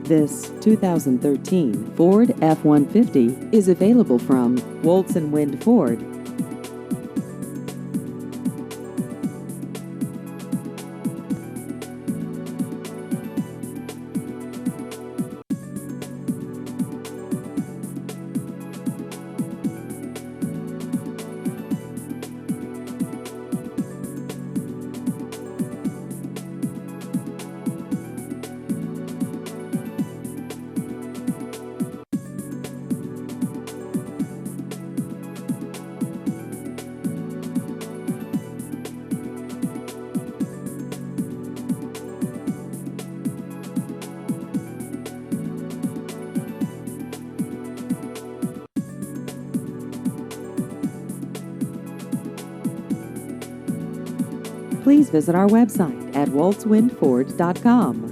This 2013 Ford F-150 is available from Woltz and Wind Ford. Please visit our website at woltzwindford.com.